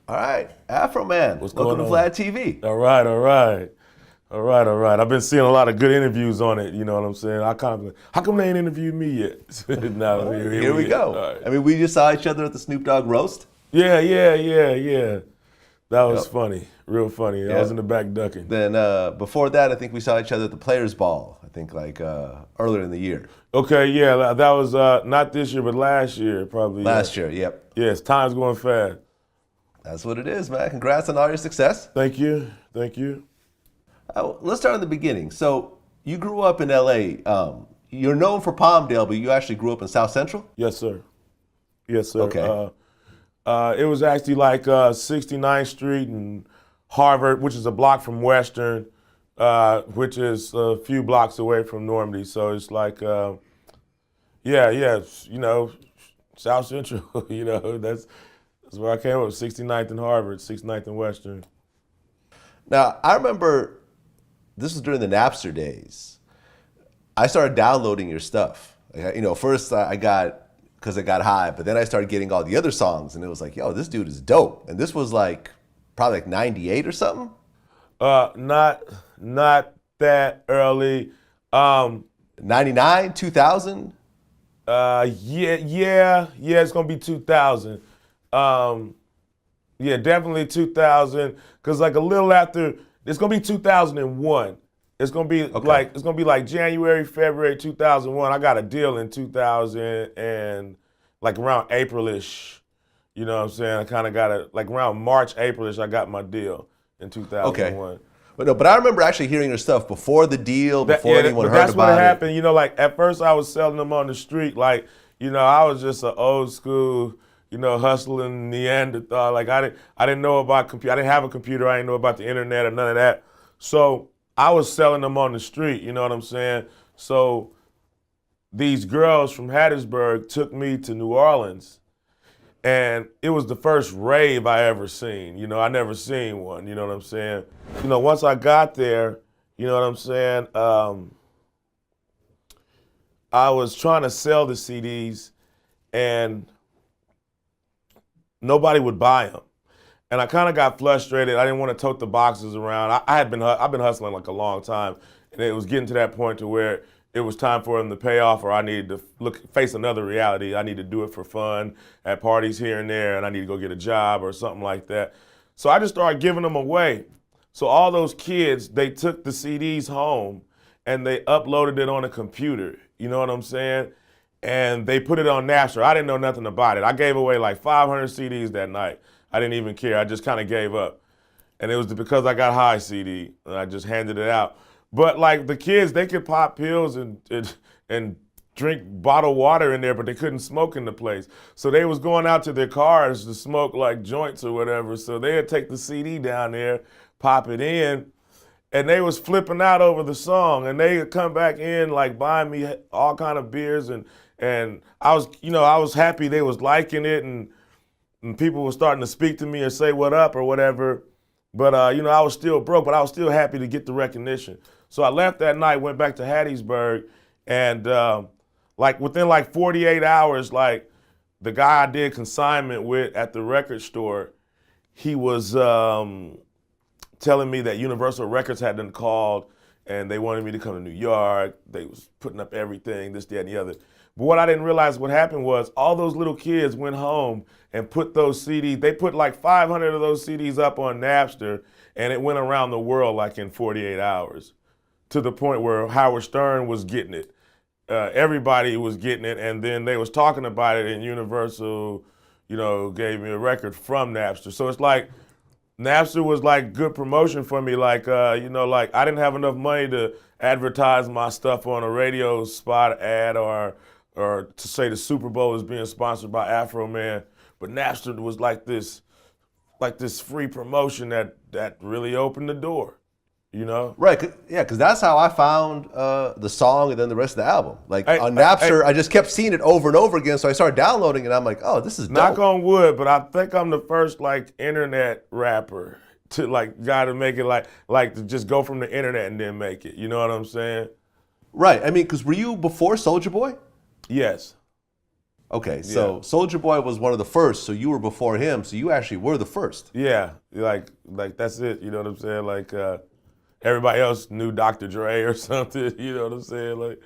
All right, Afroman. What's Welcome going to on? Vlad TV. All right, all right. All right, all right. I've been seeing a lot of good interviews on it, you know what I'm saying? I kind of, how come they ain't interviewed me yet? Now, Well, here here we we is. All go. right. I mean, we just saw each other at the Snoop Dogg roast. Yeah. That was Yep. funny, real funny. I was in Yep. the back ducking. Then before that, I think we saw each other at the Players Ball. I think like earlier in the year, Okay, yeah, that was not this year, but last year, probably. last year. Yep, Yes, time's going fast. that's what it is, man. Congrats on all your success. Thank you, thank you. Let's start in the beginning. So you grew up in L.A. You're known for Palmdale, but you actually grew up in South Central. Yes, sir. Yes, sir. Okay. It was actually like 69th Street and Harvard, which is a block from Western, which is a few blocks away from Normandy. So it's like, you know, South Central. You know, that's where I came up. 69th and Harvard, 69th and Western. Now I remember this was during the Napster days. I started downloading your stuff. Like, first I got because I got high, but then I started getting all the other songs, and it was like, yo, this dude is dope. And this was like probably like '98 or something. Not that early. 99, 2000. Yeah. It's gonna be 2000. Yeah, definitely 2000. Cause like a little after, it's gonna be 2001. It's gonna be like January, February 2001. I got a deal in 2000 and like around Aprilish. You know what I'm saying? I kind of got it like around March, Aprilish. I got my deal in Okay. 2001. But no, but I remember actually hearing your stuff before the deal, before anyone but heard that's what about it. happened. You know, like at first I was selling them on the street. Like, you know, I was just an old school, you know, hustling Neanderthal. Like I didn't know about computer. I didn't have a computer. I didn't know about the internet or none of that. So I was selling them on the street. You know what I'm saying? So these girls from Hattiesburg took me to New Orleans. And it was the first rave I ever seen. You know, I never seen one. You know what I'm saying? You know, once I got there, you know what I'm saying? I was trying to sell the CDs, and nobody would buy them. And I kind of got frustrated. I didn't want to tote the boxes around. I've been hustling like a long time, and it was getting to that point to where it was time for them to pay off, or I needed to face another reality. I need to do it for fun at parties here and there, and I need to go get a job or something like that. So I just started giving them away. So all those kids, they took the CDs home and they uploaded it on a computer. You know what I'm saying? And they put it on Napster. I didn't know nothing about it. I gave away like 500 CDs that night. I didn't even care. I just kind of gave up. And it was because I got high CD, and I just handed it out. But like the kids, they could pop pills and drink bottled water in there, but they couldn't smoke in the place. So they was going out to their cars to smoke like joints or whatever. So they'd take the CD down there, pop it in, and they was flipping out over the song. And they would come back in like buying me all kind of beers, and I was happy they was liking it, and people were starting to speak to me or say what up or whatever. But I was still broke, but I was still happy to get the recognition. So I left that night, went back to Hattiesburg, and like within like 48 hours, like the guy I did consignment with at the record store, he was telling me that Universal Records had been called and they wanted me to come to New York. They was putting up everything, this, that, and the other. But what I didn't realize what happened was all those little kids went home and put those CDs, they put like 500 of those CDs up on Napster, and it went around the world like in 48 hours to the point where Howard Stern was getting it. Everybody was getting it, and then they was talking about it, and Universal, gave me a record from Napster. So it's like Napster was like good promotion for me. Like, like I didn't have enough money to advertise my stuff on a radio spot ad or to say the Super Bowl is being sponsored by Afroman. But Napster was like this free promotion that really opened the door, Right, yeah, because that's how I found the song and then the rest of the album. Like on Napster, I just kept seeing it over and over again, so I started downloading it, and I'm like, oh, this is dope. Knock on wood, but I think I'm the first like internet rapper to like guy to make it like to just go from the internet and then make it. You know what I'm saying? Right, I mean, because were you before Soulja Boy? Yes. Okay, Yeah. so Soldier Boy was one of the first, so you were before him, so you actually were the first. Yeah, like that's it. You know what I'm saying? Like everybody else knew Dr. Dre or something. You know what I'm saying? Like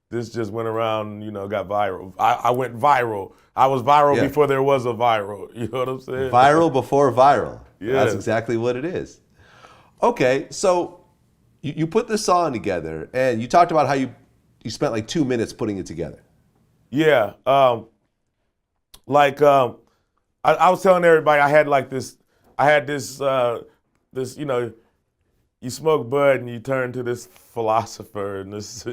this just went around. You know, got viral. I went viral. I was viral Yeah. before there was a viral. You know what I'm saying? Viral before viral. That's Yes. exactly what it is. Okay, so you put this song together, and you talked about how you spent like 2 minutes putting it together. Yeah. Like I was telling everybody I had like this. I had this. You know, you smoke bud and you turn to this philosopher and this.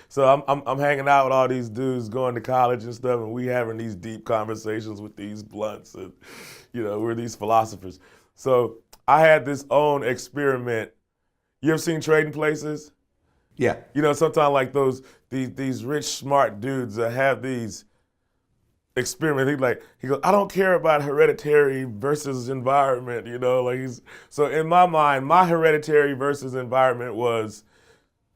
So I'm hanging out with all these dudes going to college and stuff, and we having these deep conversations with these blunts, and you know we're these philosophers. So I had this own experiment. You ever seen Trading Places? Yeah. You know, sometimes like these rich smart dudes that have these experiment. He goes, I don't care about hereditary versus environment, you know, like he's so in my mind, my hereditary versus environment was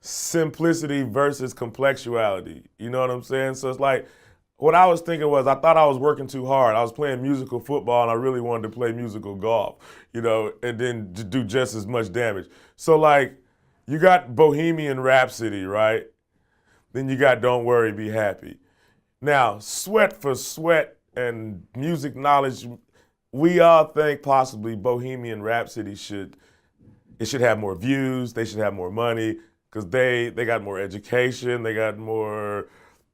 simplicity versus complexuality. You know what I'm saying? So it's like what I was thinking was I thought I was working too hard. I was playing musical football and I really wanted to play musical golf, you know, and then to do just as much damage. So like you got Bohemian Rhapsody, right? Then you got Don't Worry, Be Happy. Now, sweat for sweat and music knowledge, we all think possibly Bohemian Rhapsody should have more views, they should have more money, because they got more education, they got more,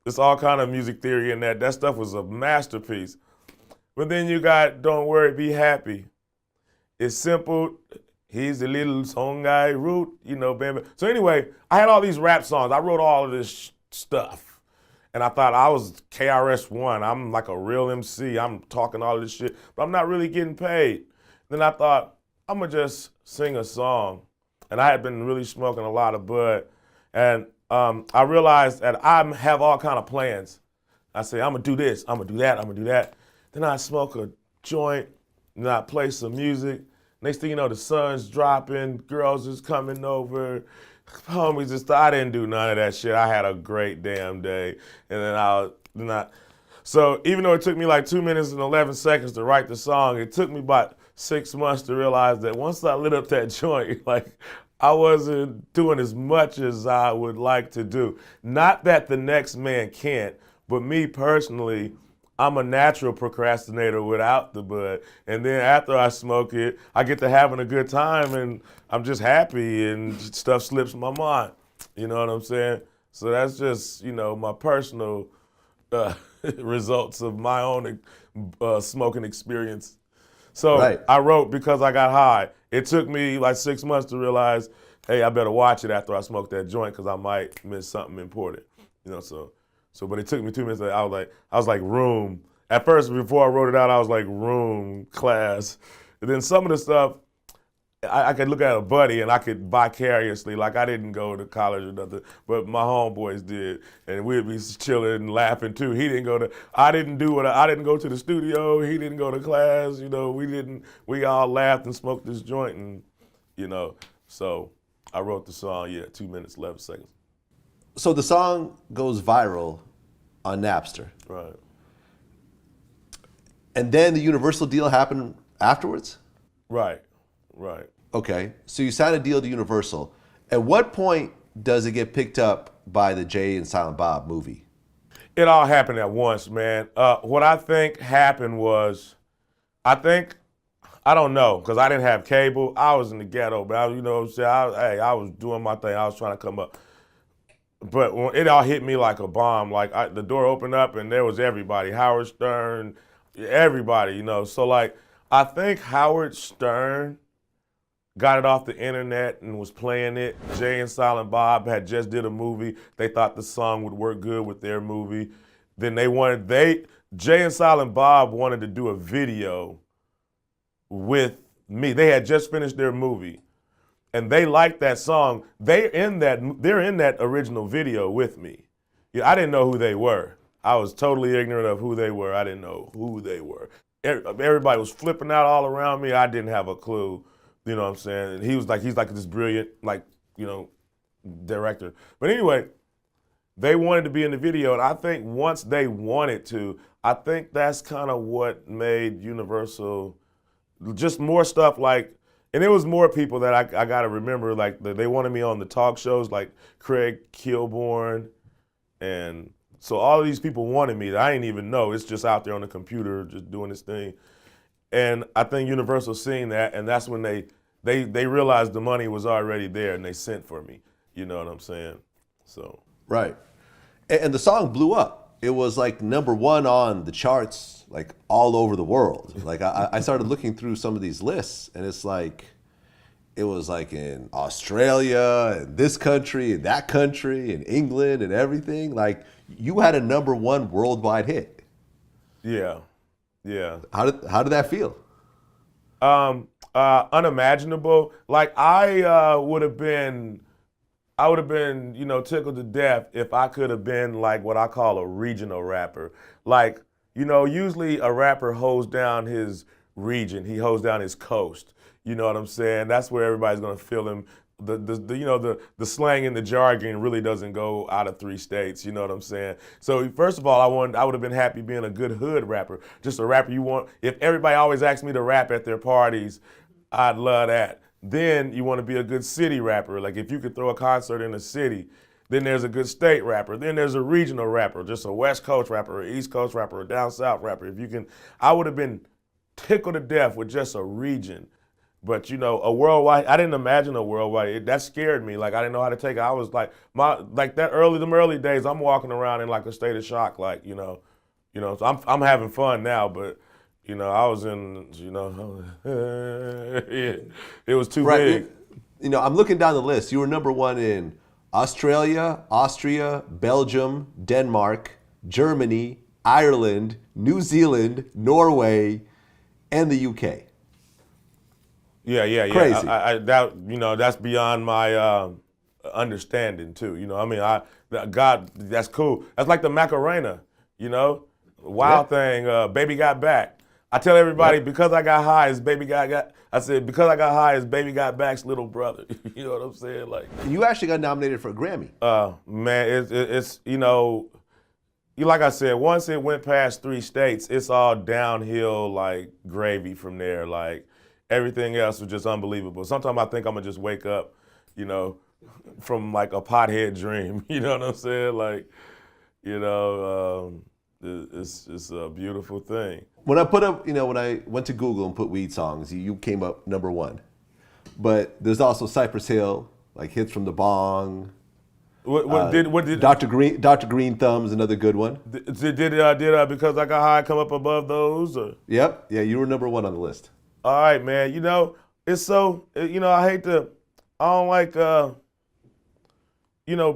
it's all kind of music theory in that. That stuff was a masterpiece. But then you got Don't Worry, Be Happy. It's simple. He's the little song I wrote, you know, bam. So anyway, I had all these rap songs. I wrote all of this stuff. And I thought I was KRS-One. I'm like a real MC. I'm talking all this shit, but I'm not really getting paid. Then I thought, I'm going to just sing a song. And I had been really smoking a lot of bud. And I realized that I have all kind of plans. I say, I'm going to do this, I'm going to do that, I'm going to do that. Then I smoke a joint, and I play some music. Next thing you know, the sun's dropping, girls is coming over. Homies, just I didn't do none of that shit. I had a great damn day, and so even though it took me like 2 minutes and 11 seconds to write the song, it took me about 6 months to realize that once I lit up that joint, like I wasn't doing as much as I would like to do. Not that the next man can't, but me personally, I'm a natural procrastinator without the bud. And then after I smoke it, I get to having a good time and I'm just happy and stuff slips my mind. You know what I'm saying? So that's just, you know, my personal results of my own smoking experience. So Right. I wrote because I got high. It took me like 6 months to realize, hey, I better watch it after I smoke that joint because I might miss something important. You know, but it took me 2 minutes. I was like room. At first, before I wrote it out, I was like room, class. And then some of the stuff, I could look at a buddy and I could vicariously, like I didn't go to college or nothing, but my homeboys did. And we'd be chilling and laughing too. I didn't go to the studio. He didn't go to class. You know, we all laughed and smoked this joint and, you know, so I wrote the song, 2 minutes, 11 seconds. So the song goes viral on Napster. Right. And then the Universal deal happened afterwards? Right. Right. Okay. So you signed a deal to Universal. At what point does it get picked up by the Jay and Silent Bob movie? It all happened at once, man. What I think happened was, I don't know, because I didn't have cable. I was in the ghetto, but you know what I'm saying? I was doing my thing. I was trying to come up. But when it all hit me like a bomb. Like the door opened up and there was everybody, Howard Stern, everybody, you know. So like, I think Howard Stern got it off the internet and was playing it. Jay and Silent Bob had just did a movie. They thought the song would work good with their movie. Then Jay and Silent Bob wanted to do a video with me. They had just finished their movie. And they liked that song. They're in that original video with me. I didn't know who they were. I was totally ignorant of who they were. I didn't know who they were. Everybody was flipping out all around me. I didn't have a clue. You know what I'm saying? And he's like this brilliant, like, you know, director. But anyway, they wanted to be in the video, and I think once they wanted to, I think that's kind of what made Universal just more stuff like, and it was more people that I got to remember, like they wanted me on the talk shows like Craig Kilborn, and so all of these people wanted me that I didn't even know. It's just out there on the computer just doing this thing. And I think Universal seen that, and that's when they realized the money was already there and they sent for me. You know what I'm saying? So. Right. And the song blew up. It was like #1 on the charts, like all over the world. Like I started looking through some of these lists, and it's like, it was like in Australia and this country and that country and England and everything. Like you had a #1 worldwide hit. Yeah. Yeah. How did that feel? Unimaginable. Like I would have been, tickled to death if I could have been like what I call a regional rapper. Like, usually a rapper holds down his region, he holds down his coast. You know what I'm saying? That's where everybody's gonna feel him. The slang and the jargon really doesn't go out of 3 states. You know what I'm saying? So first of all, I would have been happy being a good hood rapper, just a rapper you want. If everybody always asked me to rap at their parties, I'd love that. Then you want to be a good city rapper. Like if you could throw a concert in a city, then there's a good state rapper. Then there's a regional rapper, just a West Coast rapper, or East Coast rapper, or down South rapper. If you can, I would have been tickled to death with just a region. But a worldwide, I didn't imagine a worldwide. That scared me. Like I didn't know how to take it. I was like, them early days, I'm walking around in like a state of shock. Like, so I'm having fun now, but I was in, it was too big. I'm looking down the list. You were #1 in Australia, Austria, Belgium, Denmark, Germany, Ireland, New Zealand, Norway, and the UK. Yeah. Crazy. That's beyond my understanding too. God, that's cool. That's like the Macarena, wild thing. Baby got back. I tell everybody, because I got high, is Baby got. I said, because I got high, is Baby got back's little brother. You know what I'm saying? Like, you actually got nominated for a Grammy. Man, it's like I said, once it went past 3 states, it's all downhill like gravy from there. Like everything else was just unbelievable. Sometimes I think I'm gonna just wake up, from like a pothead dream. You know what I'm saying? Like, it's a beautiful thing. When I put up, when I went to Google and put weed songs, you came up #1. But there's also Cypress Hill, like Hits from the Bong. What did Dr. Green Thumb's another good one. Did Because I Got High come up above those? Or? Yep. Yeah, you were #1 on the list. All right, man. It's so, I don't like,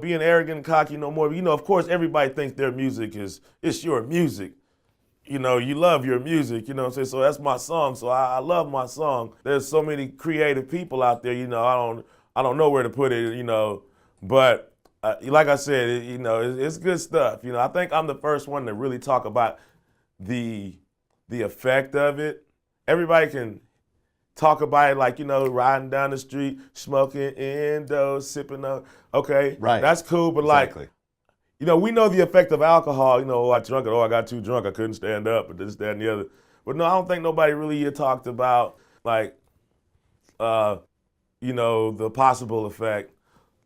being arrogant and cocky no more. Of course, everybody thinks their music it's your music. You love your music, what I'm saying? So that's my song. So I love my song. There's so many creative people out there, I don't know where to put it, but like I said, it's good stuff. I think I'm the first one to really talk about the effect of it. Everybody can talk about it like, riding down the street, smoking Indo, sipping on, okay, right. That's cool, but exactly. We know the effect of alcohol, I drank it, I got too drunk, I couldn't stand up, but this, that, and the other. But no, I don't think nobody really talked about, like, the possible effect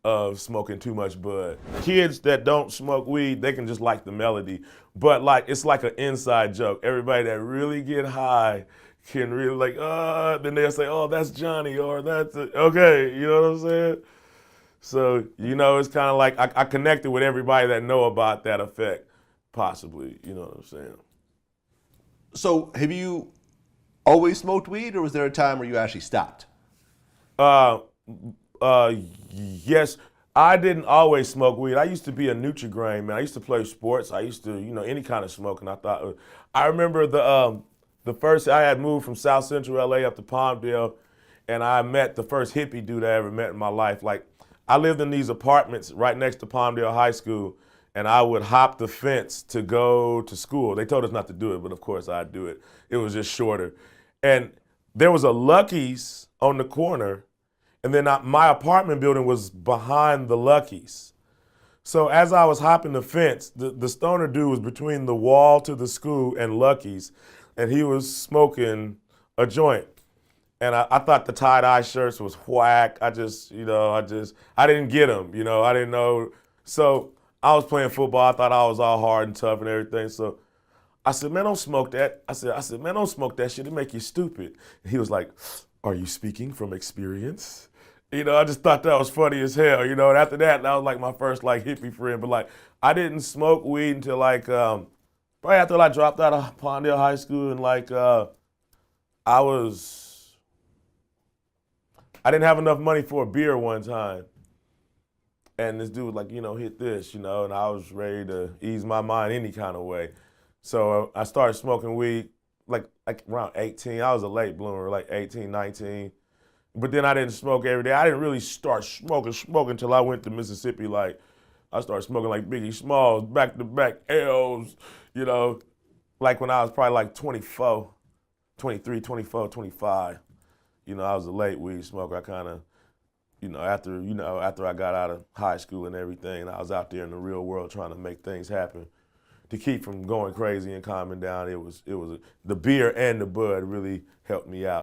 of smoking too much bud. Kids that don't smoke weed, they can just like the melody, but like it's like an inside joke. Everybody that really get high can really then they'll say, oh, that's Johnny, or that's okay, you know what I'm saying? So, it's kind of like I connected with everybody that know about that effect, possibly, you know what I'm saying? So have you always smoked weed, or was there a time where you actually stopped? Yes, I didn't always smoke weed. I used to be a Nutri-Grain, man. I used to play sports. I used to, any kind of smoking. I remember the first, I had moved from South Central LA up to Palmdale, and I met the first hippie dude I ever met in my life. Like, I lived in these apartments right next to Palmdale High School, and I would hop the fence to go to school. They told us not to do it, but of course I'd do it. It was just shorter. And there was a Lucky's on the corner, and then my apartment building was behind the Lucky's. So as I was hopping the fence, the stoner dude was between the wall to the school and Lucky's, and he was smoking a joint. And I thought the tie-dye shirts was whack. I didn't get them, I didn't know. So I was playing football. I thought I was all hard and tough and everything. So I said, man, don't smoke that. I said, man, don't smoke that shit. It make you stupid. And he was like, are you speaking from experience? I just thought that was funny as hell, And after that was like my first like hippie friend. But like, I didn't smoke weed until like probably after I dropped out of Pawndale High School, and like I was I didn't have enough money for a beer one time. And this dude was like, hit this, and I was ready to ease my mind any kind of way. So I started smoking weed like around 18. I was a late bloomer, like 18, 19. But then I didn't smoke every day. I didn't really start smoking until I went to Mississippi. Like, I started smoking like Biggie Smalls, back-to-back L's, like when I was probably like 24, 23, 24, 25. I was a late weed smoker. I kind of, after I got out of high school and everything, I was out there in the real world trying to make things happen. To keep from going crazy and calming down, it was the beer and the bud really helped me out.